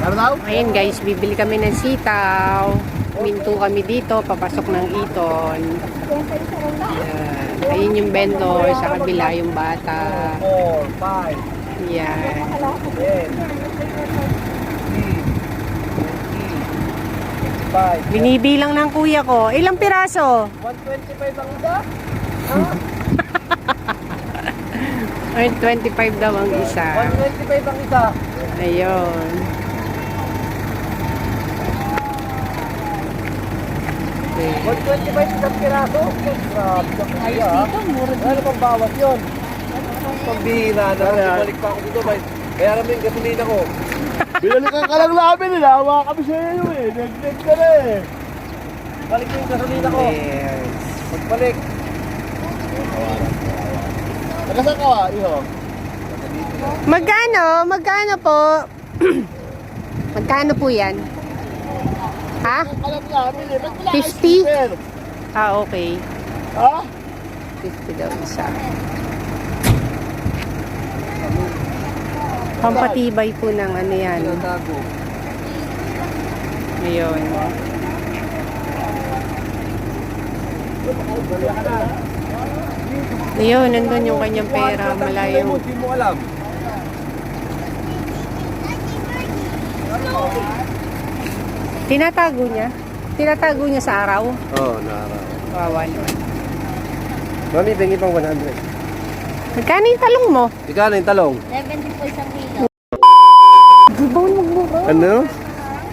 Ano daw? Ayan guys, bibili kami ng sitaw. Minto kami dito, papasok ng Iton. Ayan. Ayun yung vendor, sa kabila yung bata. 4, 5, Ayan. 10, 5. Binibilang ng kuya ko. Ilang piraso? 125 ang isa? Ay, 25 daw ang isa. 125 ang isa. Ayun. Okay. 125 isang piraso? Grabe ka kaya ha? Ano pang bawas yun? Pambihira na. Bumalik pa ako dito. Kaya namin yung gasolina ko. Binalikan ka lang namin, nilawa kami sa iyo eh. Nag-net ka na eh. Balik mo yung gasolina ko. Yes. Pagbalik. Nakasan ka ba, iho? Magkano? Magkano po? Magkano po yan? Ha? Alam namin eh. Ba't wala 50? kang super? Ah, okay. Ha? 50 daw isa. Pampatibay po ng ano yan. Tago. Ayun. Ayun, nandun yung kanyang pera. Malayo. Hindi mo alam. Tinatago niya? Tinatago niya sa araw? Oo, naaraw. Wawa naman. Mami, bengi pang 100. Magkano yung talong mo? Ikaw na yung talong. 70 po isang kilo. Di ba magmura? Ano?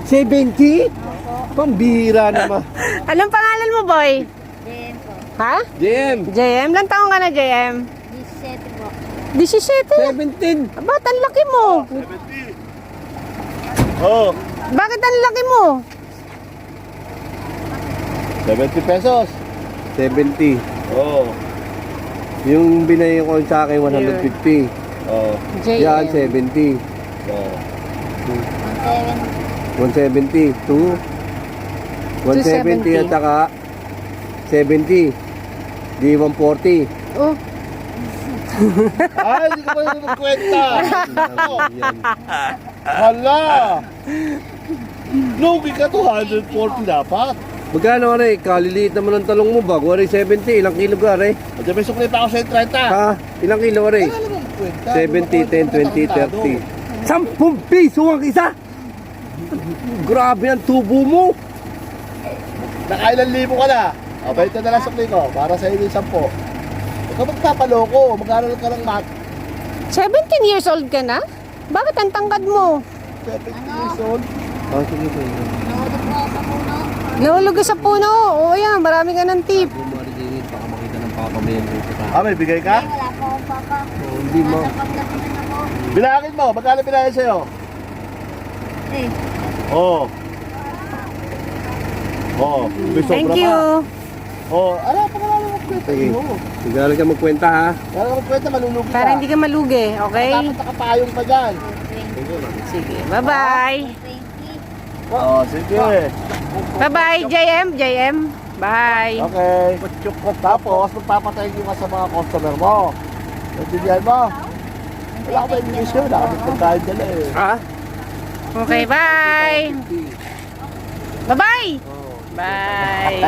70? Pambira naman. Anong pangalan mo, boy? Then po, Ha? JM, JM? Ilang taong ka na, JM? 17 po. 17. 17. Ba't ang laki mo? Oo. Bakit ang laki mo? 70 pesos. 70. Oo. Yung binayang ko sa akin, 150. Oo. JM. Yan, 70. Oo. 170. 170 at saka 70. Di 140. Oh, Ay, hindi ka pa rin magkwenta. Yan. Hala. Lugi ka 240 dapat. Magkano ka rin? Kaliliit naman ang talong mo ba? Kuha rin 70. Ilang kilo ka rin? At may suklit ako sa 30. Ha? Ilang kilo ka rin? Wala naman kwenta. 70, 10, 20, 30. 10 piso ang isa! Grabe ang tubo mo! Nakailan libo ka na. O, balik na lang sukli ko. Para sa inyo 10. Huwag ka magpapaloko. Mag-aaral ka ng math. 17 years old ka na? Bakit ang tangkad mo? 70 years old. Oh, sige po. Nahulog po ako sa puno. Nahulog ka sa puno. Oo yan, marami ka ng tip. Baka makita ng papamayan dito ka. Ah, may bigay ka? Ay, wala po akong papa. Hindi mo. Nasa paglapitan ako. Bilangin mo. Magkano bilangin sa'yo? Eh, Oo. Oo. May sobra Thank pa. you. Oo. Ano, pangalaman mo kwenta Sige. mo. Sigala ka magkwenta ha. Kaya ka kwenta, malulugi ka. Para hindi ka malugi, okay? Dapat nakapayong pa dyan. 20. Sige, bye-bye. 20. Oo, sige. Bye-bye, JM. JM. Bye. Okay. Tapos, magpapatay ka sa mga customer mo. Naintindihan mo? Wala ka ba English yun? Wala ka ba pagkain dala eh. Ah? Okay, bye. Bye-bye. Bye.